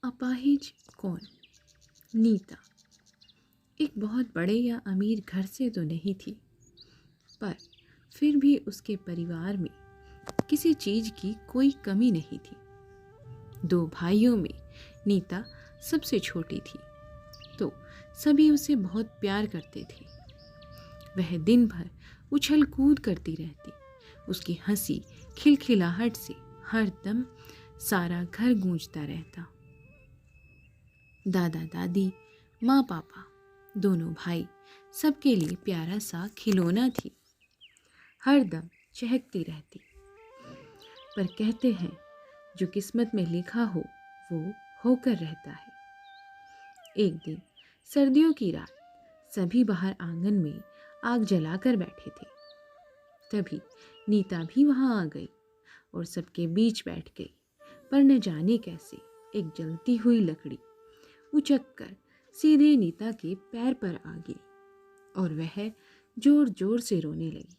अपाहिज कौन? नीता एक बहुत बड़े या अमीर घर से तो नहीं थी, पर फिर भी उसके परिवार में किसी चीज की कोई कमी नहीं थी। दो भाइयों में नीता सबसे छोटी थी, तो सभी उसे बहुत प्यार करते थे। वह दिन भर उछल कूद करती रहती। उसकी हंसी खिलखिलाहट से हर दम सारा घर गूंजता रहता। दादा दादी, माँ पापा, दोनों भाई सबके लिए प्यारा सा खिलौना थी। हर दम चहकती रहती। पर कहते हैं जो किस्मत में लिखा हो वो होकर रहता है। एक दिन सर्दियों की रात सभी बाहर आंगन में आग जलाकर बैठे थे। तभी नीता भी वहां आ गई और सबके बीच बैठ गई। पर न जाने कैसे एक जलती हुई लकड़ी उचक कर सीधे नीता के पैर पर आ गई और वह जोर जोर से रोने लगी।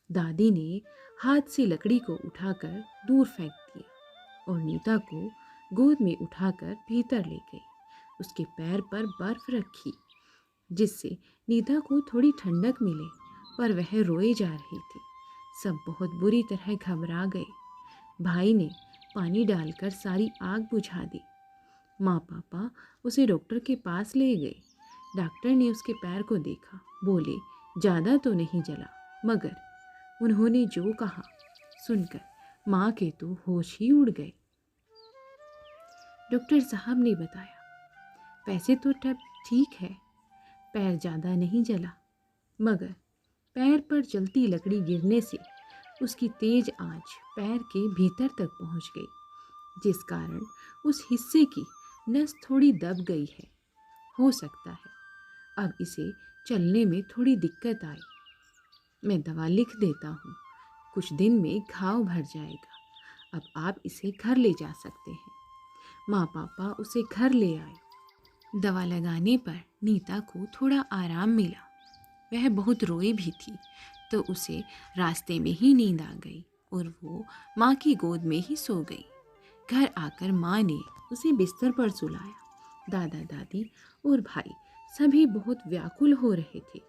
दादी ने हाथ से लकड़ी को उठाकर दूर फेंक दिया और नीता को गोद में उठाकर भीतर ले गई। उसके पैर पर बर्फ रखी जिससे नीता को थोड़ी ठंडक मिले, पर वह रोए जा रही थी। सब बहुत बुरी तरह घबरा गए। भाई ने पानी डालकर सारी आग बुझा दी। माँ पापा उसे डॉक्टर के पास ले गए। डॉक्टर ने उसके पैर को देखा, बोले ज़्यादा तो नहीं जला, मगर उन्होंने जो कहा सुनकर माँ के तो होश ही उड़ गए। डॉक्टर साहब ने बताया, वैसे तो तब ठीक है, पैर ज़्यादा नहीं जला, मगर पैर पर जलती लकड़ी गिरने से उसकी तेज आंच पैर के भीतर तक पहुंच गई, जिस कारण उस हिस्से की नस थोड़ी दब गई है। हो सकता है अब इसे चलने में थोड़ी दिक्कत आए। मैं दवा लिख देता हूँ, कुछ दिन में घाव भर जाएगा। अब आप इसे घर ले जा सकते हैं। माँ पापा उसे घर ले आए। दवा लगाने पर नीता को थोड़ा आराम मिला। वह बहुत रोई भी थी, तो उसे रास्ते में ही नींद आ गई और वो माँ की गोद में ही सो गई। घर आकर माँ ने उसे बिस्तर पर सुलाया। दादा दादी और भाई सभी बहुत व्याकुल हो रहे थे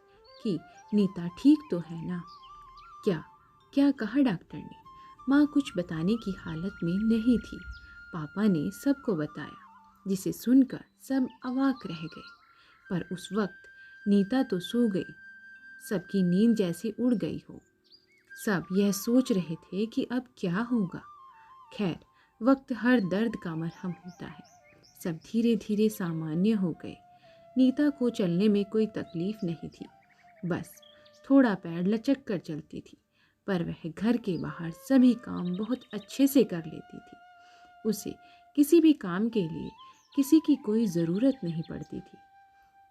कि नीता ठीक तो है ना। क्या क्या कहा डॉक्टर ने? माँ कुछ बताने की हालत में नहीं थी। पापा ने सबको बताया, जिसे सुनकर सब अवाक रह गए। पर उस वक्त नीता तो सो गई, सबकी नींद जैसे उड़ गई हो। सब यह सोच रहे थे कि अब क्या होगा। खैर, वक्त हर दर्द का मरहम होता है। सब धीरे धीरे सामान्य हो गए। नीता को चलने में कोई तकलीफ नहीं थी, बस थोड़ा पैर लचक कर चलती थी। पर वह घर के बाहर सभी काम बहुत अच्छे से कर लेती थी। उसे किसी भी काम के लिए किसी की कोई ज़रूरत नहीं पड़ती थी।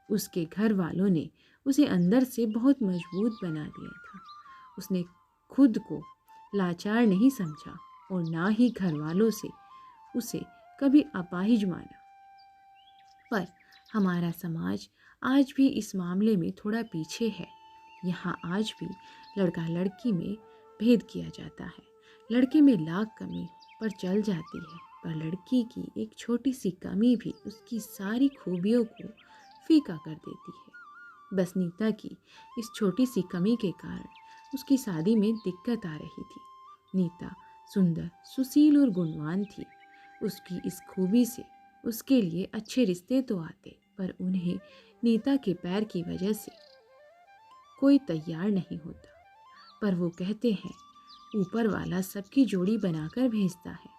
उसके घर वालों ने उसे अंदर से बहुत मजबूत बना दिया था। उसने खुद को लाचार नहीं समझा और ना ही घर वालों से उसे कभी अपाहिज माना। पर हमारा समाज आज भी इस मामले में थोड़ा पीछे है। यहाँ आज भी लड़का लड़की में भेद किया जाता है। लड़के में लाख कमी पर चल जाती है, पर लड़की की एक छोटी सी कमी भी उसकी सारी खूबियों को फीका कर देती है। बस नीता की इस छोटी सी कमी के कारण उसकी शादी में दिक्कत आ रही थी। नीता सुंदर, सुशील और गुणवान थी। उसकी इस खूबी से उसके लिए अच्छे रिश्ते तो आते, पर उन्हें नीता के पैर की वजह से कोई तैयार नहीं होता। पर वो कहते हैं ऊपर वाला सबकी जोड़ी बनाकर भेजता है।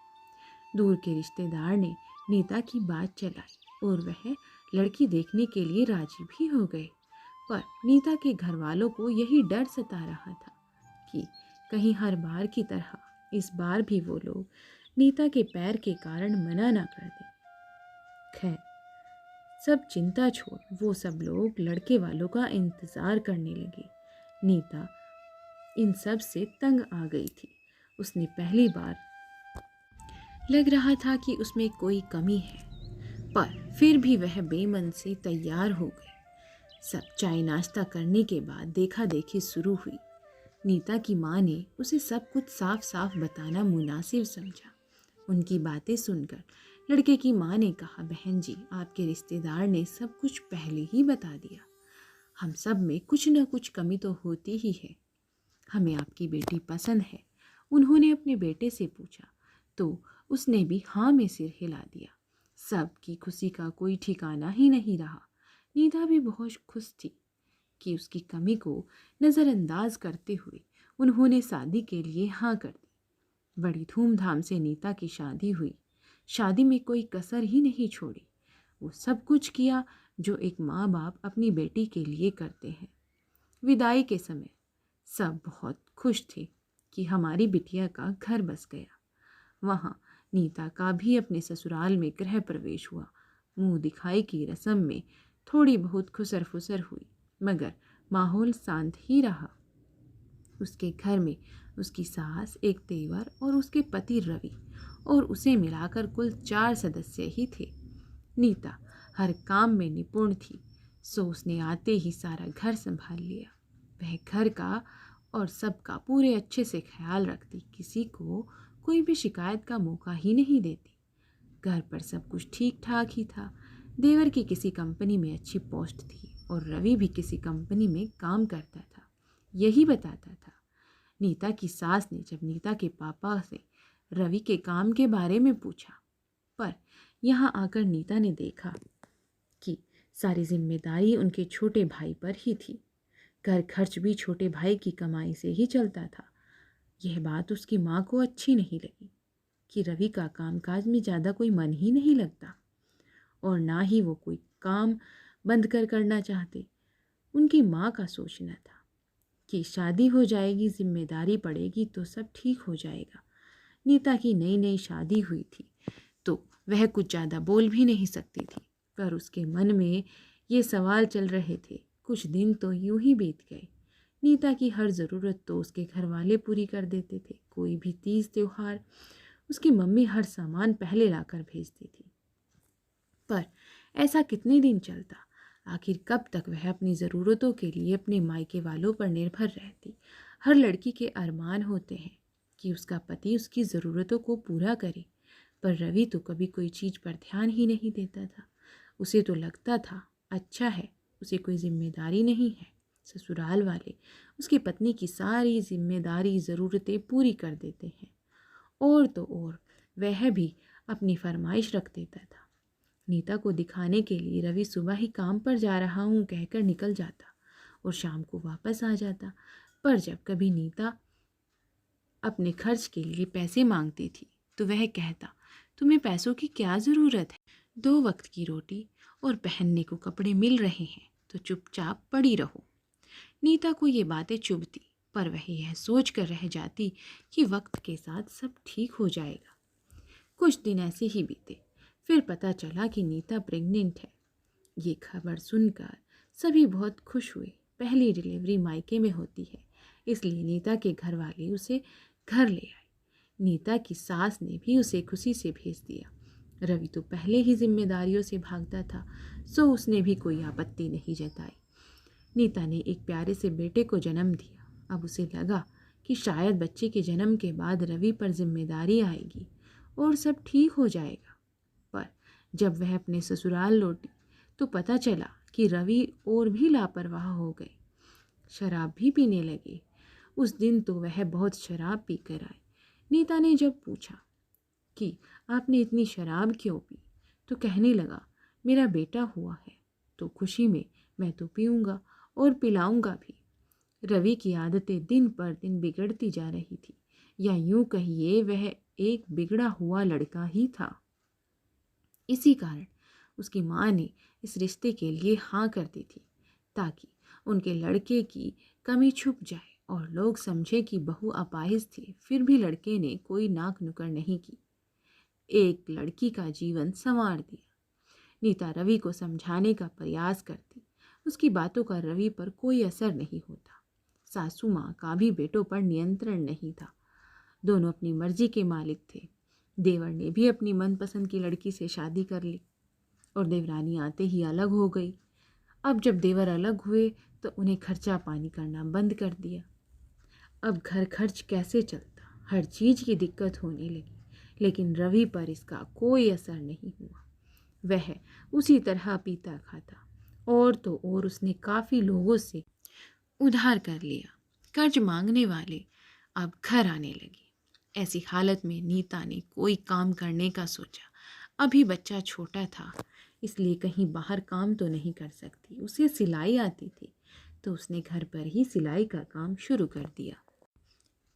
दूर के रिश्तेदार ने नीता की बात चलाई और वह लड़की देखने के लिए राजी भी हो गए। पर नीता के घर वालों को यही डर सता रहा था कि कहीं हर बार की तरह इस बार भी वो लोग नीता के पैर के कारण मना ना कर दें। खैर, सब चिंता छोड़ वो सब लोग लड़के वालों का इंतज़ार करने लगे। नीता इन सब से तंग आ गई थी। उसने पहली बार लग रहा था कि उसमें कोई कमी है, पर फिर भी वह बेमन से तैयार हो गई। सब चाय नाश्ता करने के बाद देखा देखी शुरू हुई। नीता की माँ ने उसे सब कुछ साफ साफ बताना मुनासिब समझा। उनकी बातें सुनकर लड़के की माँ ने कहा, बहन जी, आपके रिश्तेदार ने सब कुछ पहले ही बता दिया। हम सब में कुछ न कुछ कमी तो होती ही है। हमें आपकी बेटी पसंद है। उन्होंने अपने बेटे से पूछा तो उसने भी हाँ में सिर हिला दिया। सबकी खुशी का कोई ठिकाना ही नहीं रहा। नीता भी बहुत खुश थी कि उसकी कमी को नज़रअंदाज करते हुए उन्होंने शादी के लिए हाँ कर दी। बड़ी धूमधाम से नीता की शादी हुई। शादी में कोई कसर ही नहीं छोड़ी। वो सब कुछ किया जो एक माँ बाप अपनी बेटी के लिए करते हैं। विदाई के समय सब बहुत खुश थे कि हमारी बिटिया का घर बस गया। वहाँ नीता का भी अपने ससुराल में गृह प्रवेश हुआ। मुंह दिखाई की रस्म में थोड़ी बहुत खुसर फुसर हुई, मगर माहौल शांत ही रहा। उसके घर में उसकी सास, एक देवर और उसके पति रवि, और उसे मिलाकर कुल 4 सदस्य ही थे। नीता हर काम में निपुण थी, सो उसने आते ही सारा घर संभाल लिया। वह घर का और सबका पूरे अच्छे से ख्याल रखती, किसी को कोई भी शिकायत का मौका ही नहीं देती। घर पर सब कुछ ठीक ठाक ही था। देवर की किसी कंपनी में अच्छी पोस्ट थी और रवि भी किसी कंपनी में काम करता था, यही बताता था। नीता की सास ने जब नीता के पापा से रवि के काम के बारे में पूछा, पर यहाँ आकर नीता ने देखा कि सारी जिम्मेदारी उनके छोटे भाई पर ही थी। घर खर्च भी छोटे भाई की कमाई से ही चलता था। यह बात उसकी माँ को अच्छी नहीं लगी कि रवि का कामकाज में ज़्यादा कोई मन ही नहीं लगता और ना ही वो कोई काम बंद कर करना चाहते। उनकी माँ का सोचना था कि शादी हो जाएगी, जिम्मेदारी पड़ेगी तो सब ठीक हो जाएगा। नीता की नई नई शादी हुई थी तो वह कुछ ज़्यादा बोल भी नहीं सकती थी, पर उसके मन में ये सवाल चल रहे थे। कुछ दिन तो यूं ही बीत गए। नीता की हर ज़रूरत तो उसके घर वाले पूरी कर देते थे। कोई भी तीज त्योहार उसकी मम्मी हर सामान पहले लाकर भेजती थी। पर ऐसा कितने दिन चलता? आखिर कब तक वह अपनी ज़रूरतों के लिए अपने मायके वालों पर निर्भर रहती? हर लड़की के अरमान होते हैं कि उसका पति उसकी ज़रूरतों को पूरा करे, पर रवि तो कभी कोई चीज़ पर ध्यान ही नहीं देता था। उसे तो लगता था अच्छा है, उसे कोई जिम्मेदारी नहीं है। ससुराल वाले उसकी पत्नी की सारी जिम्मेदारी, ज़रूरतें पूरी कर देते हैं। और तो और वह भी अपनी फरमाइश रख देता था। नीता को दिखाने के लिए रवि सुबह ही काम पर जा रहा हूँ कहकर निकल जाता और शाम को वापस आ जाता। पर जब कभी नीता अपने खर्च के लिए पैसे मांगती थी तो वह कहता, तुम्हें पैसों की क्या ज़रूरत है? 2 वक्त की रोटी और पहनने को कपड़े मिल रहे हैं तो चुपचाप पड़ी रहो। नीता को ये बातें चुभती, पर वह यह सोच कर रह जाती कि वक्त के साथ सब ठीक हो जाएगा। कुछ दिन ऐसे ही बीते। फिर पता चला कि नीता प्रेग्नेंट है। ये खबर सुनकर सभी बहुत खुश हुए। पहली डिलीवरी मायके में होती है, इसलिए नीता के घर वाले उसे घर ले आए। नीता की सास ने भी उसे खुशी से भेज दिया। रवि तो पहले ही जिम्मेदारियों से भागता था, सो उसने भी कोई आपत्ति नहीं जताई। नीता ने एक प्यारे से बेटे को जन्म दिया। अब उसे लगा कि शायद बच्चे के जन्म के बाद रवि पर जिम्मेदारी आएगी और सब ठीक हो जाएगा। पर जब वह अपने ससुराल लौटी तो पता चला कि रवि और भी लापरवाह हो गए, शराब भी पीने लगे। उस दिन तो वह बहुत शराब पी कर आए। नीता ने जब पूछा कि आपने इतनी शराब क्यों पी, तो कहने लगा, मेरा बेटा हुआ है तो खुशी में मैं तो पीऊँगा और पिलाऊंगा भी। रवि की आदतें दिन पर दिन बिगड़ती जा रही थी, या यूं कहिए वह एक बिगड़ा हुआ लड़का ही था। इसी कारण उसकी माँ ने इस रिश्ते के लिए हाँ कर दी थी, ताकि उनके लड़के की कमी छुप जाए और लोग समझे कि बहू अपाहिज थी। फिर भी लड़के ने कोई नाक नुक्कड़ नहीं की, एक लड़की का जीवन संवार दिया। नीता रवि को समझाने का प्रयास करती, उसकी बातों का रवि पर कोई असर नहीं होता। सासू माँ का भी बेटों पर नियंत्रण नहीं था। दोनों अपनी मर्जी के मालिक थे। देवर ने भी अपनी मनपसंद की लड़की से शादी कर ली और देवरानी आते ही अलग हो गई। अब जब देवर अलग हुए तो उन्हें खर्चा पानी करना बंद कर दिया। अब घर खर्च कैसे चलता, हर चीज़ की दिक्कत होने लगी। लेकिन रवि पर इसका कोई असर नहीं हुआ। वह उसी तरह पीता खाता और तो और उसने काफ़ी लोगों से उधार कर लिया। कर्ज मांगने वाले अब घर आने लगे। ऐसी हालत में नीता ने कोई काम करने का सोचा। अभी बच्चा छोटा था, इसलिए कहीं बाहर काम तो नहीं कर सकती। उसे सिलाई आती थी, तो उसने घर पर ही सिलाई का काम शुरू कर दिया।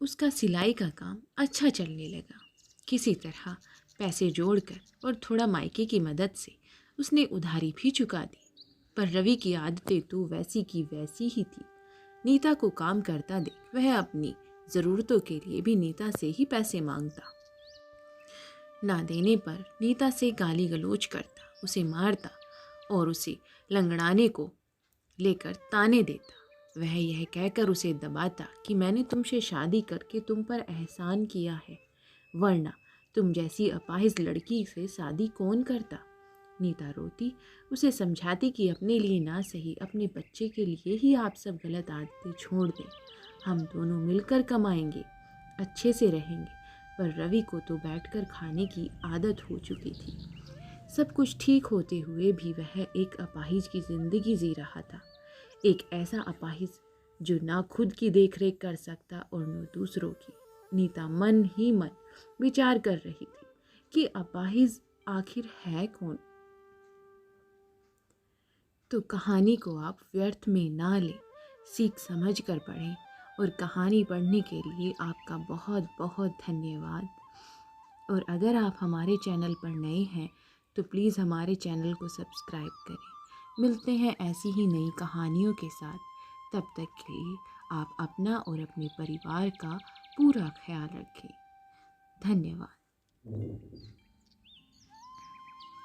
उसका सिलाई का काम अच्छा चलने लगा। किसी तरह पैसे जोड़कर और थोड़ा मायके की मदद से उसने उधारी भी चुका दी। पर रवि की आदतें तो वैसी की वैसी ही थी। नीता को काम करता देख वह अपनी ज़रूरतों के लिए भी नीता से ही पैसे मांगता। ना देने पर नीता से गाली गलौज करता, उसे मारता और उसे लंगड़ाने को लेकर ताने देता। वह यह कहकर उसे दबाता कि मैंने तुमसे शादी करके तुम पर एहसान किया है, वरना तुम जैसी अपाहिज लड़की से शादी कौन करता। नीता रोती, उसे समझाती कि अपने लिए ना सही अपने बच्चे के लिए ही आप सब गलत आदतें छोड़ दें। हम दोनों मिलकर कमाएंगे, अच्छे से रहेंगे। पर रवि को तो बैठकर खाने की आदत हो चुकी थी। सब कुछ ठीक होते हुए भी वह एक अपाहिज की ज़िंदगी जी रहा था। एक ऐसा अपाहिज जो ना खुद की देखरेख कर सकता और न दूसरों की। नीता मन ही मन विचार कर रही थी कि अपाहिज आखिर है कौन। तो कहानी को आप व्यर्थ में ना लें, सीख समझ कर पढ़ें। और कहानी पढ़ने के लिए आपका बहुत बहुत धन्यवाद। और अगर आप हमारे चैनल पर नए हैं तो प्लीज़ हमारे चैनल को सब्सक्राइब करें। मिलते हैं ऐसी ही नई कहानियों के साथ। तब तक के लिए आप अपना और अपने परिवार का पूरा ख्याल रखें। धन्यवाद।